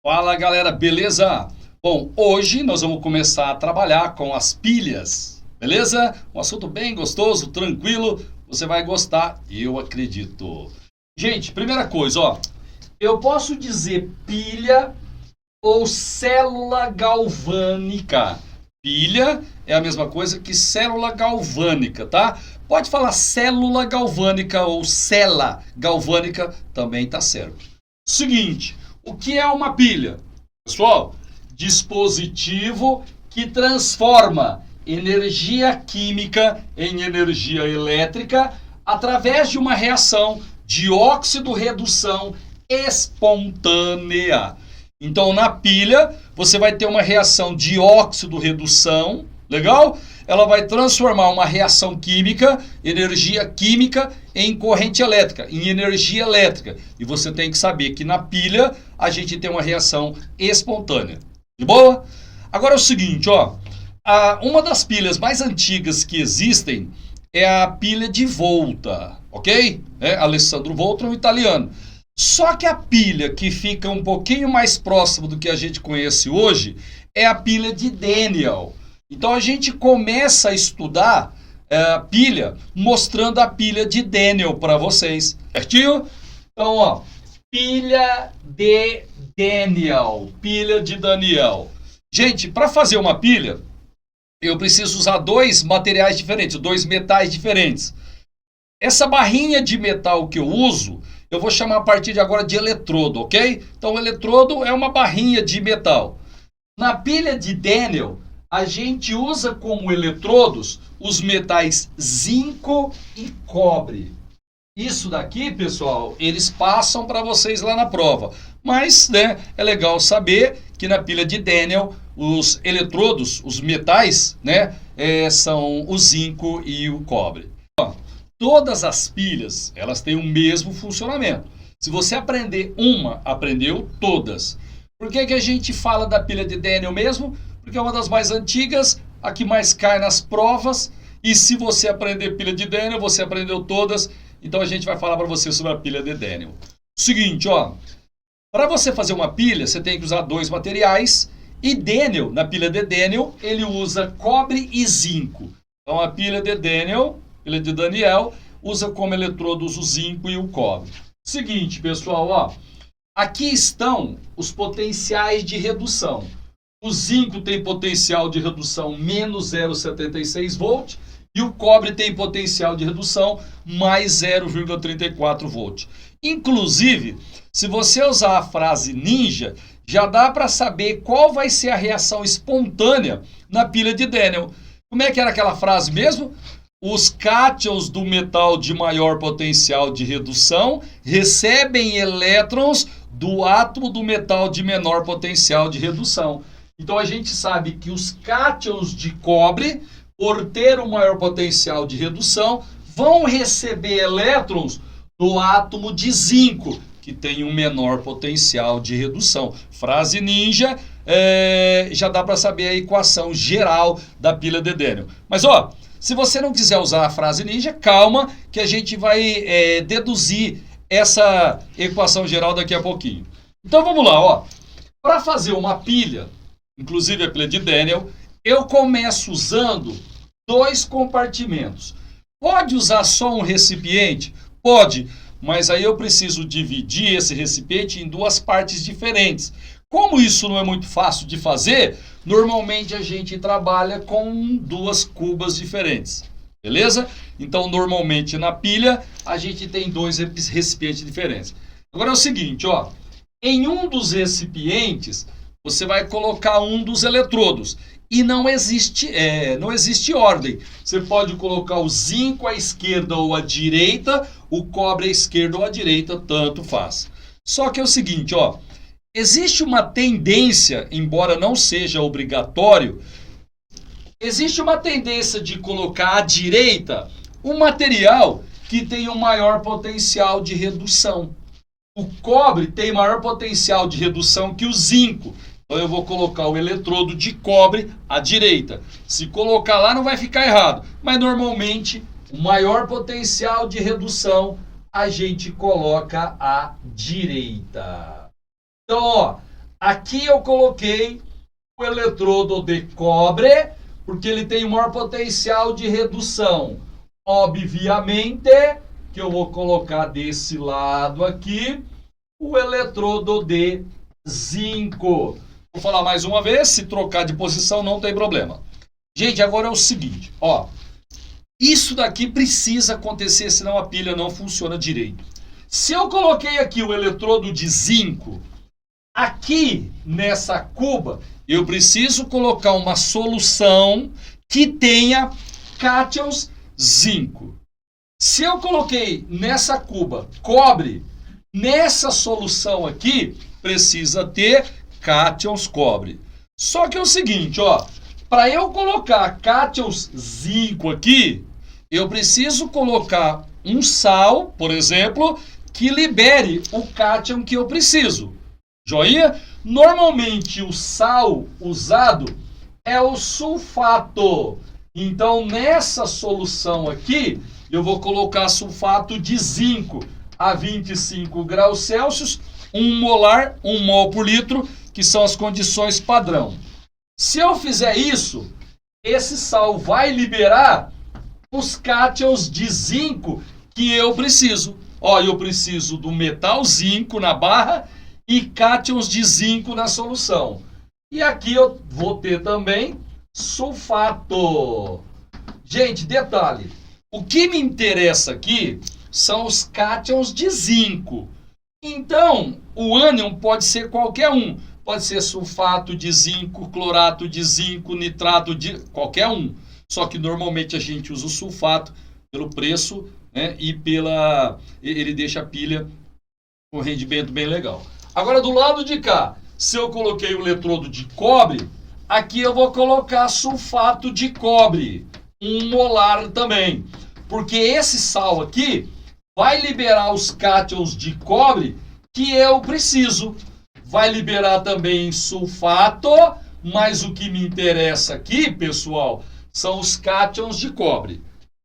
Fala galera, beleza? Bom, hoje nós vamos começar a trabalhar com as pilhas, beleza? Um assunto bem gostoso, tranquilo, você vai gostar, eu acredito. Gente, primeira coisa, ó, eu posso dizer pilha ou célula galvânica. Pilha é a mesma coisa que célula galvânica, tá? Pode falar célula galvânica ou cela galvânica, também tá certo. Seguinte, o que é uma pilha? Pessoal, dispositivo que transforma energia química em energia elétrica através de uma reação de óxido-redução espontânea. Então, na pilha, você vai ter uma reação de óxido-redução, legal? Ela vai transformar uma reação química, energia química, em corrente elétrica, em energia elétrica. E você tem que saber que na pilha a gente tem uma reação espontânea. De boa? Agora é o seguinte, ó. Uma das pilhas mais antigas que existem é a pilha de Volta, ok? Alessandro Volta é um italiano. Só que a pilha que fica um pouquinho mais próximo do que a gente conhece hoje é a pilha de Daniell. Então a gente começa a estudar a pilha mostrando a pilha de Daniell para vocês, certinho? Então, ó, pilha de Daniell, pilha de Daniell. Gente, para fazer uma pilha, eu preciso usar dois materiais diferentes, dois metais diferentes. Essa barrinha de metal que eu uso, eu vou chamar a partir de agora de eletrodo, ok? Então, o eletrodo é uma barrinha de metal. Na pilha de Daniell, a gente usa como eletrodos os metais zinco e cobre. Isso daqui, pessoal, eles passam para vocês lá na prova. Mas, né, é legal saber que na pilha de Daniell, os eletrodos, os metais, né, são o zinco e o cobre. Todas as pilhas, elas têm o mesmo funcionamento. Se você aprender uma, aprendeu todas. Por que a gente fala da pilha de Daniell mesmo? Porque é uma das mais antigas, a que mais cai nas provas. E se você aprender pilha de Daniell, você aprendeu todas. Então a gente vai falar para você sobre a pilha de Daniell. Seguinte, ó. Para você fazer uma pilha, você tem que usar dois materiais. E Daniell, na pilha de Daniell, ele usa cobre e zinco. Então a pilha de Daniell, pilha de Daniell, usa como eletrodos o zinco e o cobre. Seguinte, pessoal, ó. Aqui estão os potenciais de redução. O zinco tem potencial de redução menos 0,76 volt e o cobre tem potencial de redução mais 0,34 volt. Inclusive, se você usar a frase ninja, já dá para saber qual vai ser a reação espontânea na pilha de Daniell. Como é que era aquela frase mesmo? Os cátions do metal de maior potencial de redução recebem elétrons do átomo do metal de menor potencial de redução. Então a gente sabe que os cátions de cobre, por ter um maior potencial de redução, vão receber elétrons do átomo de zinco, que tem um menor potencial de redução. Frase ninja, já dá para saber a equação geral da pilha de Daniell. Mas ó, se você não quiser usar a frase ninja, calma que a gente vai deduzir essa equação geral daqui a pouquinho. Então vamos lá, ó. Para fazer uma pilha, inclusive a pilha de Daniell, eu começo usando dois compartimentos. Pode usar só um recipiente? Pode, mas aí eu preciso dividir esse recipiente em duas partes diferentes. Como isso não é muito fácil de fazer, normalmente a gente trabalha com duas cubas diferentes, beleza? Então, normalmente na pilha, a gente tem dois recipientes diferentes. Agora é o seguinte, ó, em um dos recipientes, você vai colocar um dos eletrodos e não existe ordem. Você pode colocar o zinco à esquerda ou à direita, o cobre à esquerda ou à direita, tanto faz. Só que é o seguinte, ó, existe uma tendência, embora não seja obrigatório, existe uma tendência de colocar à direita um material que tem um maior potencial de redução. O cobre tem maior potencial de redução que o zinco. Então eu vou colocar o eletrodo de cobre à direita. Se colocar lá não vai ficar errado, mas normalmente o maior potencial de redução a gente coloca à direita. Então, ó, Aqui eu coloquei o eletrodo de cobre, porque ele tem o maior potencial de redução. Obviamente que eu vou colocar desse lado aqui o eletrodo de zinco. Vou falar mais uma vez, se trocar de posição não tem problema. Gente, agora é o seguinte, ó. Isso daqui precisa acontecer, senão a pilha não funciona direito. Se eu coloquei aqui o eletrodo de zinco, aqui nessa cuba, eu preciso colocar uma solução que tenha cátions zinco. Se eu coloquei nessa cuba cobre, nessa solução aqui precisa ter cátions cobre. Só que é o seguinte, ó, para eu colocar cátions zinco aqui, eu preciso colocar um sal, por exemplo, que libere o cátion que eu preciso. Joinha? Normalmente o sal usado é o sulfato. Então nessa solução aqui, eu vou colocar sulfato de zinco a 25 graus Celsius, 1 molar, 1 mol por litro, que são as condições padrão. Se eu fizer isso, esse sal vai liberar os cátions de zinco que eu preciso. Ó, eu preciso do metal zinco na barra e cátions de zinco na solução. E aqui eu vou ter também sulfato. Gente, detalhe. O que me interessa aqui são os cátions de zinco. Então, o ânion pode ser qualquer um. Pode ser sulfato de zinco, clorato de zinco, nitrato de... qualquer um. Só que normalmente a gente usa o sulfato pelo preço, né, e ele deixa a pilha com rendimento bem legal. Agora do lado de cá, se eu coloquei o eletrodo de cobre, aqui eu vou colocar sulfato de cobre, 1 molar também. Porque esse sal aqui vai liberar os cátions de cobre que eu preciso. Vai liberar também sulfato, mas o que me interessa aqui, pessoal, são os cátions de cobre.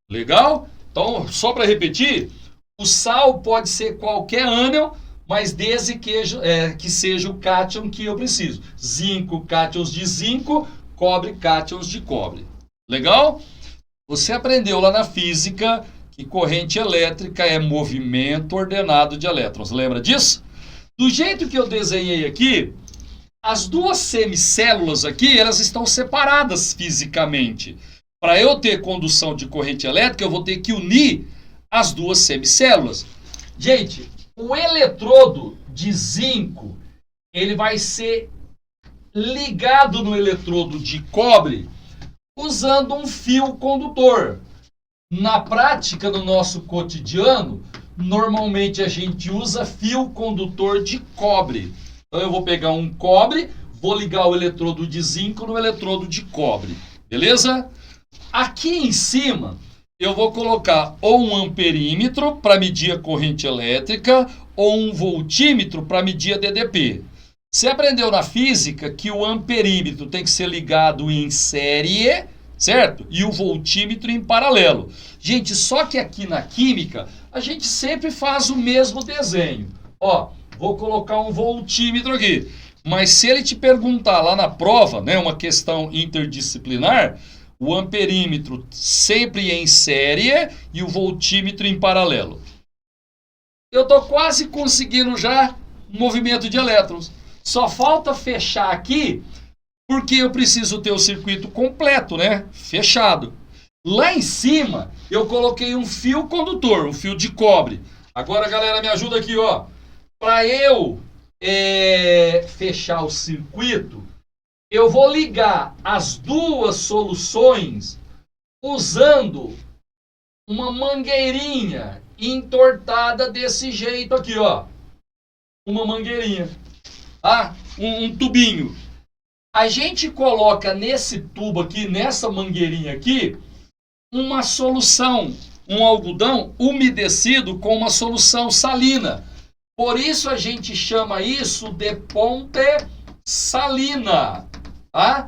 Legal? Então, só para repetir, o sal pode ser qualquer ânion, mas desde que seja o cátion que eu preciso. Zinco, cátions de zinco, cobre, cátions de cobre. Legal? Você aprendeu lá na física que corrente elétrica é movimento ordenado de elétrons. Lembra disso? Do jeito que eu desenhei aqui, as duas semicélulas aqui, elas estão separadas fisicamente. Para eu ter condução de corrente elétrica, eu vou ter que unir as duas semicélulas. Gente, o eletrodo de zinco, ele vai ser ligado no eletrodo de cobre usando um fio condutor. Na prática, no nosso cotidiano, normalmente a gente usa fio condutor de cobre. Então eu vou pegar um cobre, vou ligar o eletrodo de zinco no eletrodo de cobre. Beleza? Aqui em cima, eu vou colocar ou um amperímetro para medir a corrente elétrica ou um voltímetro para medir a DDP. Você aprendeu na física que o amperímetro tem que ser ligado em série, certo? E o voltímetro em paralelo. Gente, só que aqui na química, a gente sempre faz o mesmo desenho. Ó, vou colocar um voltímetro aqui. Mas se ele te perguntar lá na prova, né, uma questão interdisciplinar, o amperímetro sempre em série e o voltímetro em paralelo. Eu estou quase conseguindo já movimento de elétrons. Só falta fechar aqui, porque eu preciso ter o circuito completo, né? Fechado. Lá em cima, eu coloquei um fio condutor, um fio de cobre. Agora, galera, me ajuda aqui, ó. Para eu fechar o circuito, eu vou ligar as duas soluções usando uma mangueirinha entortada desse jeito aqui, ó. Uma mangueirinha. Ah, um tubinho. A gente coloca nesse tubo aqui, nessa mangueirinha aqui, uma solução, um algodão umedecido com uma solução salina. Por isso a gente chama isso de ponte salina. Tá?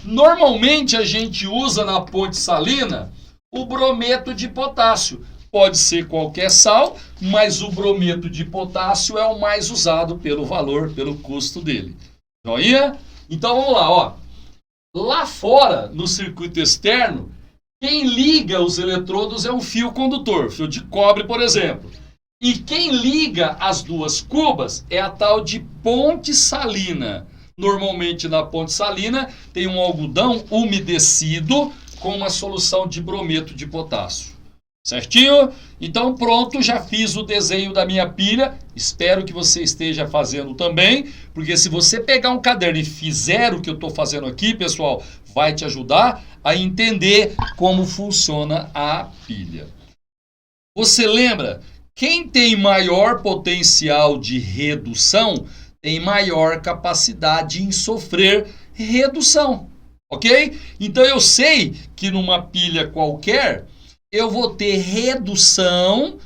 Normalmente a gente usa na ponte salina o brometo de potássio. Pode ser qualquer sal, mas o brometo de potássio é o mais usado pelo valor, pelo custo dele. Joinha? Então vamos lá, ó. Lá fora, no circuito externo, quem liga os eletrodos é um fio condutor, fio de cobre, por exemplo. E quem liga as duas cubas é a tal de ponte salina. Normalmente na ponte salina tem um algodão umedecido com uma solução de brometo de potássio. Certinho? Então pronto, já fiz o desenho da minha pilha. Espero que você esteja fazendo também, porque se você pegar um caderno e fizer o que eu estou fazendo aqui, pessoal, vai te ajudar a entender como funciona a pilha. Você lembra? Quem tem maior potencial de redução tem maior capacidade em sofrer redução, ok? Então eu sei que numa pilha qualquer eu vou ter redução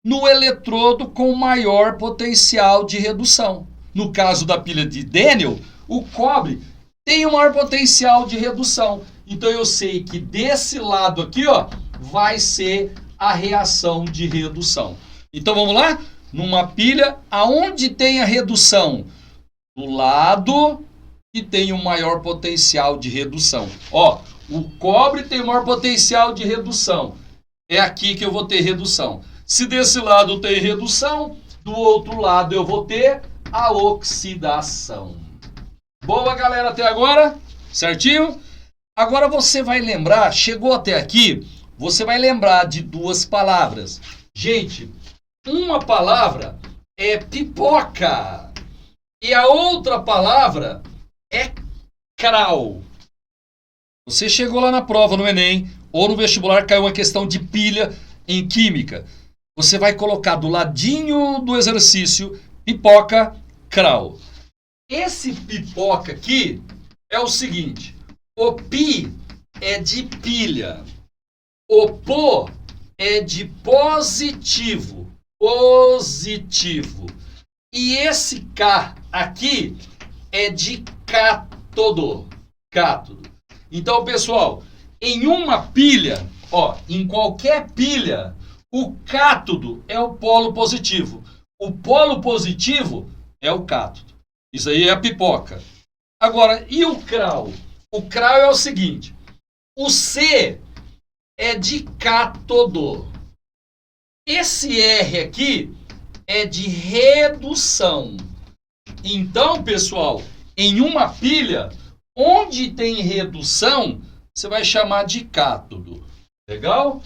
no eletrodo com maior potencial de redução. No caso da pilha de Daniel, o cobre tem o maior potencial de redução. Então eu sei que desse lado aqui, ó, vai ser a reação de redução. Então vamos lá? Numa pilha, aonde tem a redução? Do lado que tem o maior potencial de redução. Ó, o cobre tem o maior potencial de redução. É aqui que eu vou ter redução. Se desse lado tem redução, do outro lado eu vou ter a oxidação. Boa, galera, até agora? Certinho? Agora você vai lembrar, chegou até aqui, você vai lembrar de duas palavras. Gente, uma palavra é pipoca e a outra palavra é crau. Você chegou lá na prova, no Enem, ou no vestibular, caiu uma questão de pilha em química. Você vai colocar do ladinho do exercício pipoca, crau. Esse pipoca aqui é o seguinte: o pi é de pilha, o pô é de positivo, e esse K aqui é de cátodo, cátodo. Então, pessoal, em uma pilha, ó, em qualquer pilha, o cátodo é o polo positivo. O polo positivo é o cátodo. Isso aí é a pipoca. Agora, e o crau? O crau é o seguinte: o C é de cátodo. Esse R aqui é de redução. Então, pessoal, em uma pilha, onde tem redução, você vai chamar de cátodo. Legal?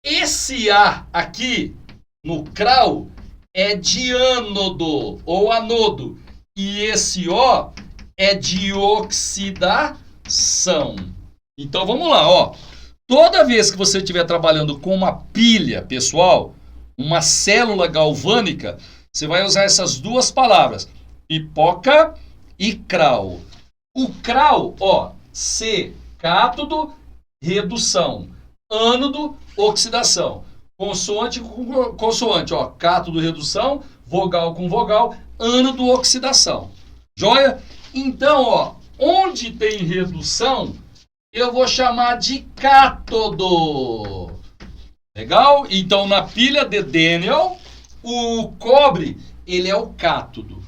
Esse A aqui, no crau, é de ânodo ou anodo. E esse O é de oxidação. Então vamos lá, ó. Toda vez que você estiver trabalhando com uma pilha, pessoal, uma célula galvânica, você vai usar essas duas palavras, pipoca e crau. O crau, ó, C, cátodo, redução. Ânodo, oxidação. Consoante com consoante, ó, cátodo, redução, vogal com vogal, ânodo, oxidação. Joia? Então, ó, onde tem redução, eu vou chamar de cátodo. Legal? Então, na pilha de Daniel, o cobre, ele é o cátodo.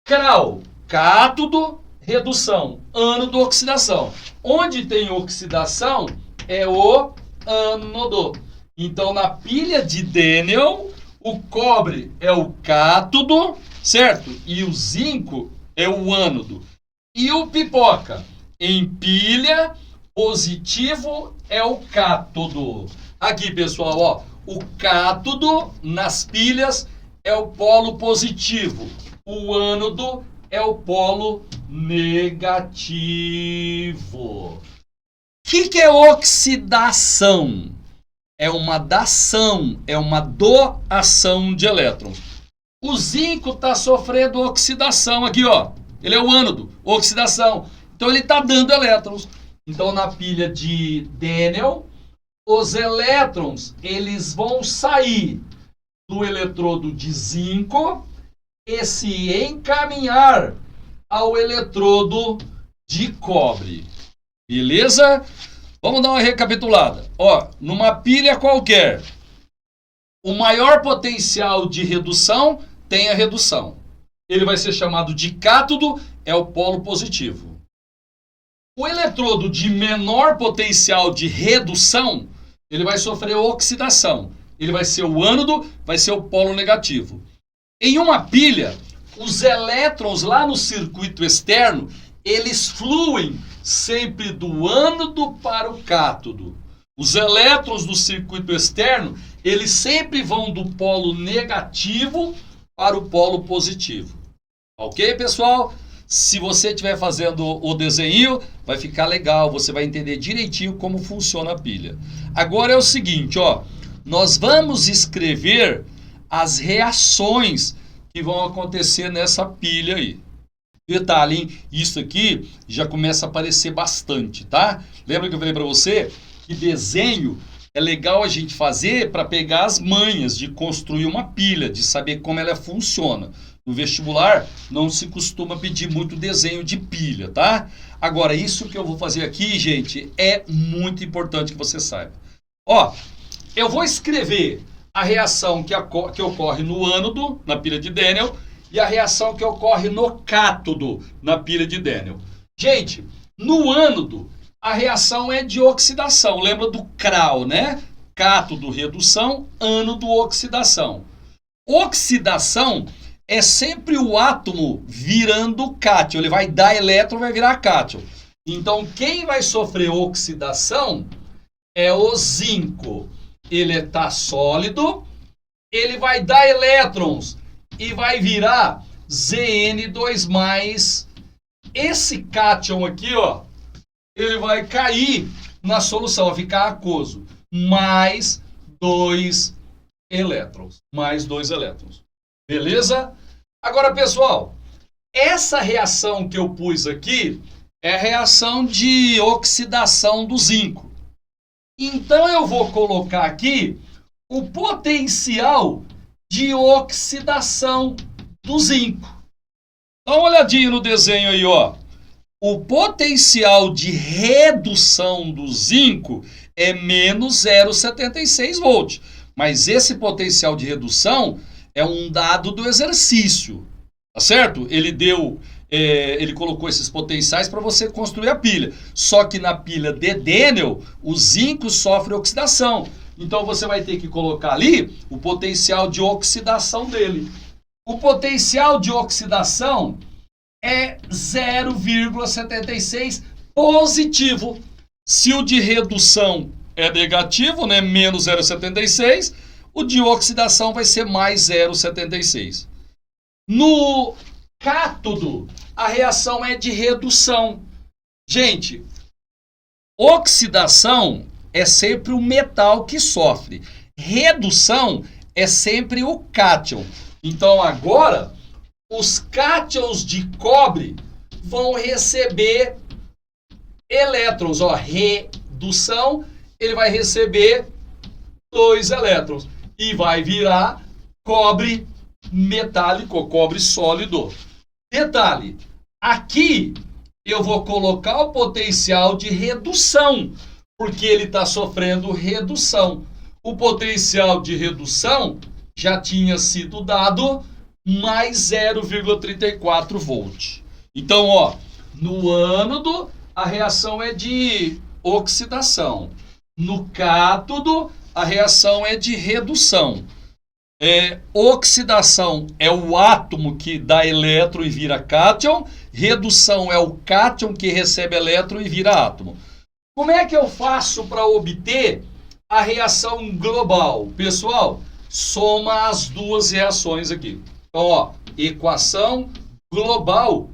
Crau, cátodo, redução. Ânodo, oxidação. Onde tem oxidação, é o ânodo. Então, na pilha de Daniel, o cobre é o cátodo, certo? E o zinco é o ânodo. E o pipoca? Em pilha, positivo é o cátodo. Aqui, pessoal, ó, o cátodo nas pilhas é o polo positivo. O ânodo é o polo negativo. O que é oxidação? É uma dação, é uma doação de elétrons. O zinco está sofrendo oxidação aqui, ó. Ele é o ânodo, oxidação. Então ele está dando elétrons. Então na pilha de Daniel, os elétrons eles vão sair do eletrodo de zinco e se encaminhar ao eletrodo de cobre. Beleza? Vamos dar uma recapitulada. Ó, numa pilha qualquer, o maior potencial de redução tem a redução. ele vai ser chamado de cátodo, é o polo positivo. O eletrodo de menor potencial de redução, ele vai sofrer oxidação. Ele vai ser o ânodo, vai ser o polo negativo. Em uma pilha, os elétrons lá no circuito externo, eles fluem sempre do ânodo para o cátodo. Os elétrons do circuito externo, eles sempre vão do polo negativo para o polo positivo. Ok, pessoal? Se você estiver fazendo o desenho, vai ficar legal, você vai entender direitinho como funciona a pilha. Agora é o seguinte, ó, nós vamos escrever as reações que vão acontecer nessa pilha aí. Detalhe, hein? Isso aqui já começa a aparecer bastante, tá? Lembra que eu falei para você que desenho é legal a gente fazer para pegar as manhas de construir uma pilha, de saber como ela funciona. No vestibular não se costuma pedir muito desenho de pilha, tá? Agora, isso que eu vou fazer aqui, gente, é muito importante que você saiba. Ó, eu vou escrever a reação que ocorre no ânodo, na pilha de Daniel, e a reação que ocorre no cátodo, na pilha de Daniel. Gente, no ânodo, a reação é de oxidação. Lembra do CRAO, né? Cátodo, redução, ânodo, oxidação. Oxidação é sempre o átomo virando cátion. Ele vai dar elétron, vai virar cátion. Então, quem vai sofrer oxidação é o zinco. Ele está sólido, ele vai dar elétrons e vai virar Zn2+. Esse cátion aqui, ó, ele vai cair na solução, vai ficar aquoso. Mais 2 elétrons. Mais 2 elétrons. Beleza? Agora, pessoal, essa reação que eu pus aqui é a reação de oxidação do zinco. Então, eu vou colocar aqui o potencial de oxidação do zinco. Dá uma olhadinha no desenho aí, ó. O potencial de redução do zinco é menos 0,76 volts. Mas esse potencial de redução é um dado do exercício, tá certo? Ele colocou esses potenciais para você construir a pilha. Só que na pilha de Daniel, o zinco sofre oxidação. Então você vai ter que colocar ali o potencial de oxidação dele. O potencial de oxidação é 0,76 positivo. Se o de redução é negativo, né, menos 0,76, o de oxidação vai ser mais 0,76. No cátodo, a reação é de redução. Gente, oxidação é sempre o metal que sofre. Redução é sempre o cátion. Então agora, os cátions de cobre vão receber elétrons. Ó, redução, ele vai receber 2 elétrons. E vai virar cobre metálico, cobre sólido. Detalhe, aqui eu vou colocar o potencial de redução, porque ele está sofrendo redução. O potencial de redução já tinha sido dado mais 0,34 volt. Então, ó, no ânodo, a reação é de oxidação. No cátodo, a reação é de redução. Oxidação é o átomo que dá elétron e vira cátion. Redução é o cátion que recebe elétron e vira átomo. Como é que eu faço para obter a reação global? Pessoal, soma as duas reações aqui. Então, ó, equação global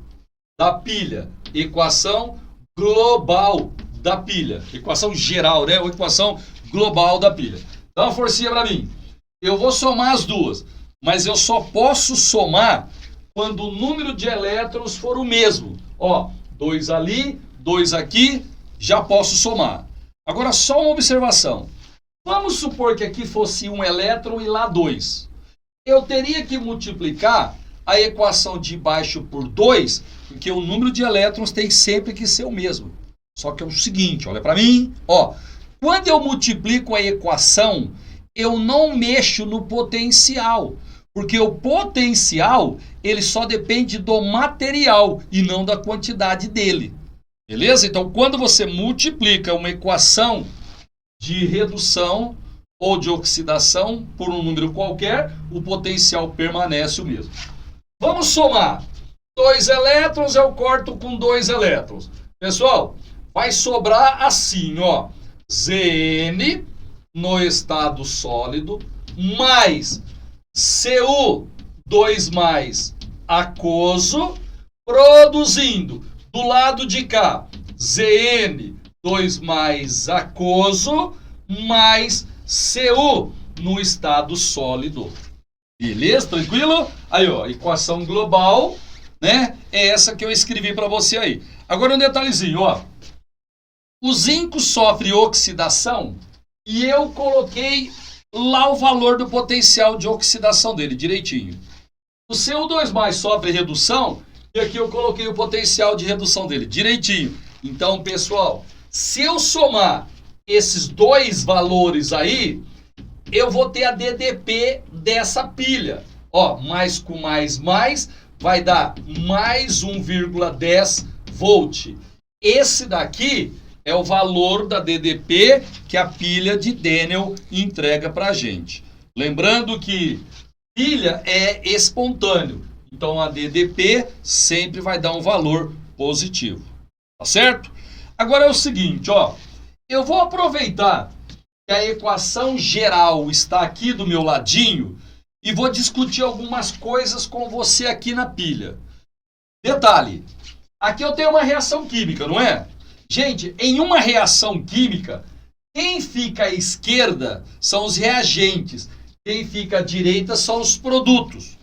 da pilha. Equação global da pilha. Equação geral, né? Ou equação global da pilha. Dá uma forcinha para mim. Eu vou somar as duas, mas eu só posso somar quando o número de elétrons for o mesmo. Ó, 2 ali, 2 aqui, já posso somar. Agora, só uma observação. Vamos supor que aqui fosse 1 elétron e lá 2. Eu teria que multiplicar a equação de baixo por 2, porque o número de elétrons tem sempre que ser o mesmo. Só que é o seguinte, olha para mim, ó. Quando eu multiplico a equação, eu não mexo no potencial, Porque o potencial, ele só depende do material e não da quantidade dele. Beleza? Então, quando você multiplica uma equação de redução ou de oxidação por um número qualquer, o potencial permanece o mesmo. Vamos somar. 2 elétrons eu corto com 2 elétrons. Pessoal, vai sobrar assim, ó. Zn no estado sólido mais Cu2 aquoso, produzindo do lado de cá Zn2 aquoso mais Cu no estado sólido. Beleza? Tranquilo? Aí, ó, equação global, né? É essa que eu escrevi para você aí. Agora um detalhezinho, ó. O zinco sofre oxidação e eu coloquei lá o valor do potencial de oxidação dele, direitinho. O Cu2 sofre redução e aqui eu coloquei o potencial de redução dele, direitinho. Então, pessoal, se eu somar esses dois valores aí, eu vou ter a DDP dessa pilha. Ó, mais com mais vai dar mais 1,10 volt. Esse daqui é o valor da DDP que a pilha de Daniel entrega para a gente. Lembrando que pilha é espontâneo, então a DDP sempre vai dar um valor positivo. Tá certo? Agora é o seguinte, ó. Eu vou aproveitar que a equação geral está aqui do meu ladinho e vou discutir algumas coisas com você aqui na pilha. Detalhe, aqui eu tenho uma reação química, não é? Gente, em uma reação química, quem fica à esquerda são os reagentes, quem fica à direita são os produtos.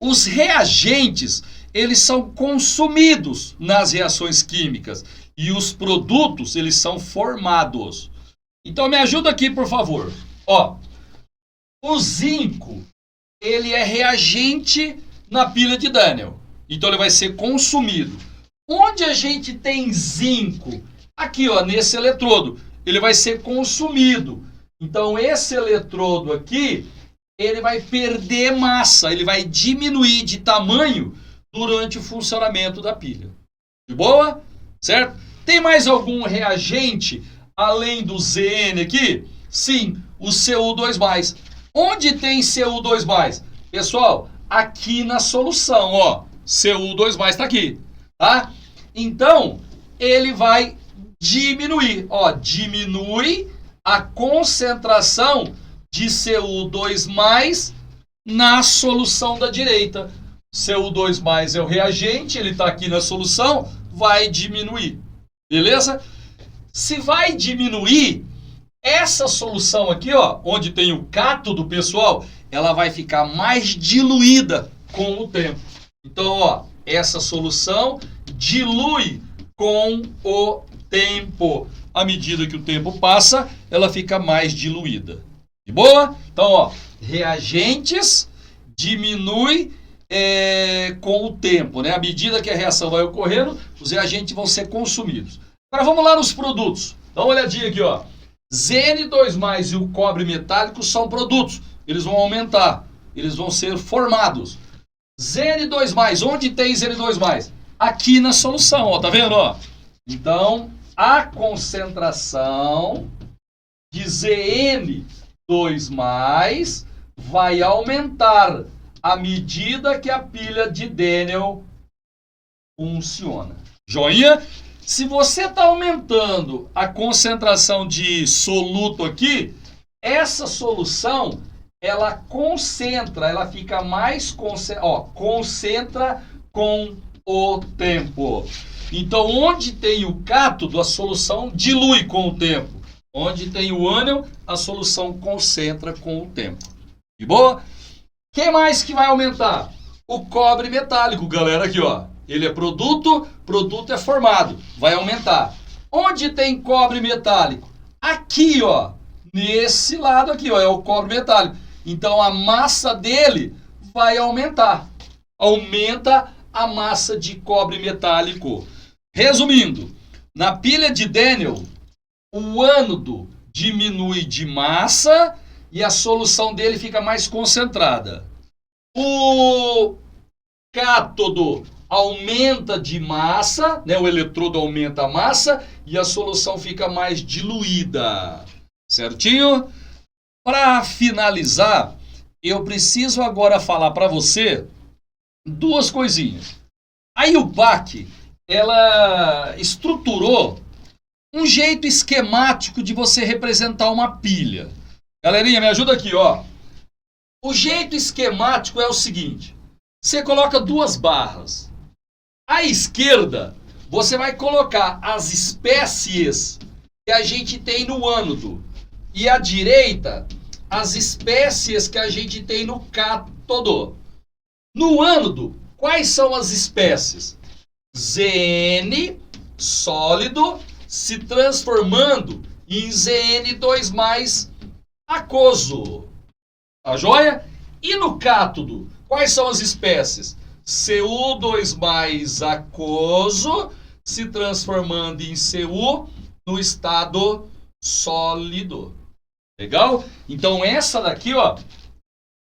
Os reagentes, eles são consumidos nas reações químicas e os produtos, eles são formados. Então me ajuda aqui, por favor. Ó, o zinco, ele é reagente na pilha de Daniel. Então ele vai ser consumido. Onde a gente tem zinco? Aqui, ó, nesse eletrodo. Ele vai ser consumido. Então esse eletrodo aqui, ele vai perder massa, ele vai diminuir de tamanho durante o funcionamento da pilha. De boa? Certo? Tem mais algum reagente além do Zn aqui? Sim, o Cu2+. Onde tem Cu2+? Pessoal, aqui na solução, ó. Cu2+ está aqui, tá? Então, ele vai diminuir, ó, diminui a concentração de Cu2+ na solução da direita. Cu2+ é o reagente, ele está aqui na solução, vai diminuir. Beleza? Se vai diminuir, essa solução aqui, ó, onde tem o cátodo, pessoal, ela vai ficar mais diluída com o tempo. Então, ó, essa solução dilui com o tempo. À medida que o tempo passa, ela fica mais diluída. De boa? Então, ó, reagentes diminui com o tempo, né? À medida que a reação vai ocorrendo, os reagentes vão ser consumidos. Agora vamos lá nos produtos. Dá uma olhadinha aqui, ó. Zn2+ e o cobre metálico são produtos. Eles vão aumentar. Eles vão ser formados. Zn2+, onde tem Zn2+? Aqui na solução, ó. Tá vendo, ó? Então, a concentração de Zn2+ vai aumentar à medida que a pilha de Daniel funciona. Joinha? Se você está aumentando a concentração de soluto aqui, essa solução, ela concentra, ela fica mais concentra com o tempo. Então, onde tem o cátodo, a solução dilui com o tempo. Onde tem o ânion, a solução concentra com o tempo. De boa? Quem mais que vai aumentar? O cobre metálico, galera, aqui, ó. Ele é produto, produto é formado, vai aumentar. Onde tem cobre metálico? Aqui, ó, nesse lado aqui, ó, é o cobre metálico. Então a massa dele vai aumentar. Aumenta a massa de cobre metálico. Resumindo, na pilha de Daniel, o ânodo diminui de massa e a solução dele fica mais concentrada. O cátodo aumenta de massa, né? O eletrodo aumenta a massa e a solução fica mais diluída. Certinho? Para finalizar, eu preciso agora falar para você duas coisinhas. A IUPAC, ela estruturou um jeito esquemático de você representar uma pilha. Galerinha, me ajuda aqui, ó. O jeito esquemático é o seguinte. Você coloca duas barras. À esquerda, você vai colocar as espécies que a gente tem no ânodo. E à direita, as espécies que a gente tem no cátodo. No ânodo, quais são as espécies? Zn, sólido, se transformando em Zn2+, aquoso. Tá joia? E no cátodo, quais são as espécies? Cu2+, aquoso, se transformando em Cu no estado sólido. Legal? Então essa daqui, ó,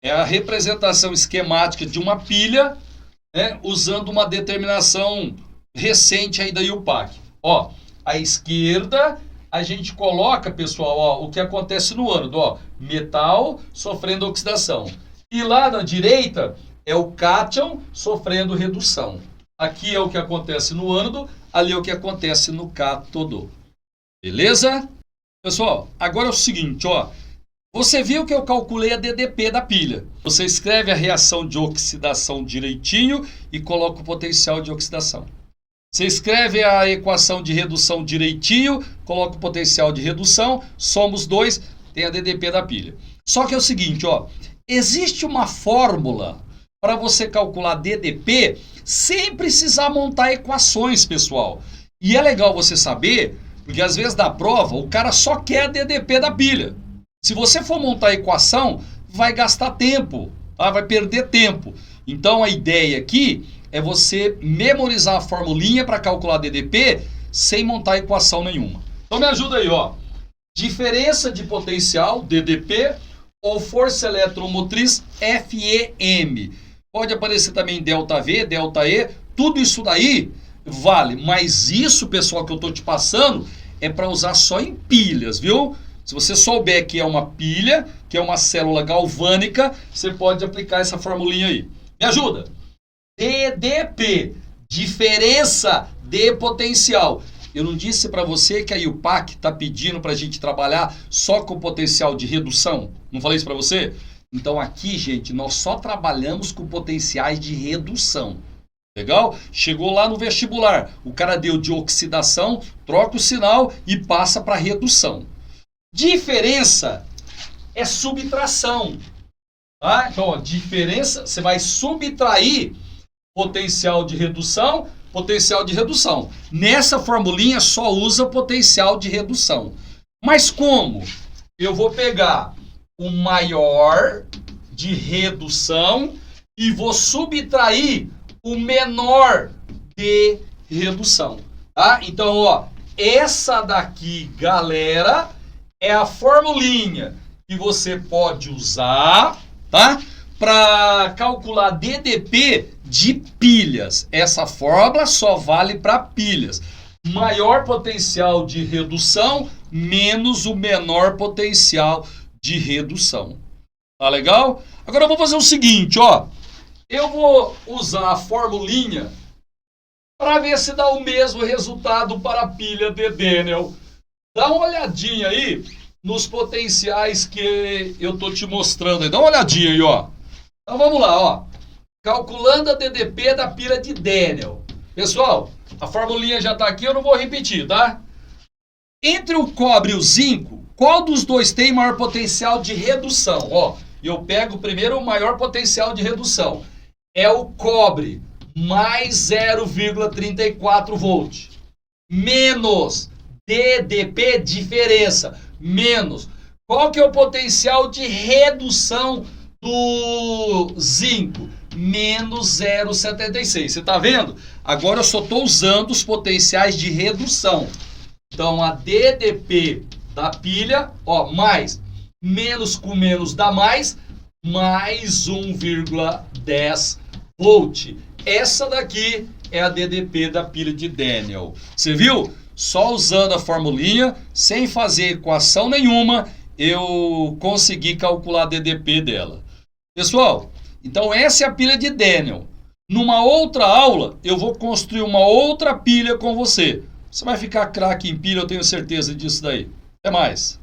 é a representação esquemática de uma pilha, né, usando uma determinação recente aí da IUPAC. Ó, à esquerda a gente coloca, pessoal, ó, o que acontece no ânodo, ó, metal sofrendo oxidação. E lá na direita é o cátion sofrendo redução. Aqui é o que acontece no ânodo, ali é o que acontece no cátodo. Beleza? Pessoal, agora é o seguinte, ó. Você viu que eu calculei a DDP da pilha. Você escreve a reação de oxidação direitinho e coloca o potencial de oxidação. Você escreve a equação de redução direitinho, coloca o potencial de redução, soma os dois, tem a DDP da pilha. Só que é o seguinte, ó. Existe uma fórmula para você calcular DDP sem precisar montar equações, pessoal. E é legal você saber, porque às vezes da prova o cara só quer a DDP da pilha. Se você for montar a equação, vai gastar tempo, tá? Vai perder tempo. Então a ideia aqui é você memorizar a formulinha para calcular DDP sem montar equação nenhuma. Então me ajuda aí, ó. Diferença de potencial, DDP, ou força eletromotriz, FEM. Pode aparecer também ΔV, ΔE, tudo isso daí vale. Mas isso, pessoal, que eu estou te passando é para usar só em pilhas, viu? Se você souber que é uma pilha, que é uma célula galvânica, você pode aplicar essa formulinha aí. Me ajuda? DDP, diferença de potencial. Eu não disse para você que a IUPAC está pedindo para a gente trabalhar só com potencial de redução? Não falei isso para você? Então aqui, gente, nós só trabalhamos com potenciais de redução. Legal? Chegou lá no vestibular, o cara deu de oxidação, troca o sinal e passa para redução. Diferença é subtração. Tá? Então, ó, diferença, você vai subtrair potencial de redução, potencial de redução. Nessa formulinha só usa potencial de redução. Mas como? Eu vou pegar o maior de redução e vou subtrair o menor de redução. Tá? Então, ó, essa daqui, galera, é a formulinha que você pode usar, tá? Para calcular DDP de pilhas. Essa fórmula só vale para pilhas. Maior potencial de redução menos o menor potencial de redução. Tá legal? Agora eu vou fazer o seguinte, ó. Eu vou usar a formulinha para ver se dá o mesmo resultado para a pilha de Daniel. Dá uma olhadinha aí nos potenciais que eu tô te mostrando aí. Dá uma olhadinha aí, ó. Então vamos lá, ó. Calculando a DDP da pilha de Daniel. Pessoal, a formulinha já tá aqui, eu não vou repetir, tá? Entre o cobre e o zinco, qual dos dois tem maior potencial de redução? Ó, eu pego primeiro o maior potencial de redução. É o cobre, mais 0,34 volt. Menos DDP, diferença, menos. Qual que é o potencial de redução do zinco? Menos 0,76. Você está vendo? Agora eu só estou usando os potenciais de redução. Então a DDP da pilha, ó, mais, menos com menos dá mais, mais 1,10 volt. Essa daqui é a DDP da pilha de Daniel. Você viu? Só usando a formulinha, sem fazer equação nenhuma, eu consegui calcular a DDP dela. Pessoal, então essa é a pilha de Daniel. Numa outra aula, eu vou construir uma outra pilha com você. Você vai ficar craque em pilha, eu tenho certeza disso daí. Até mais.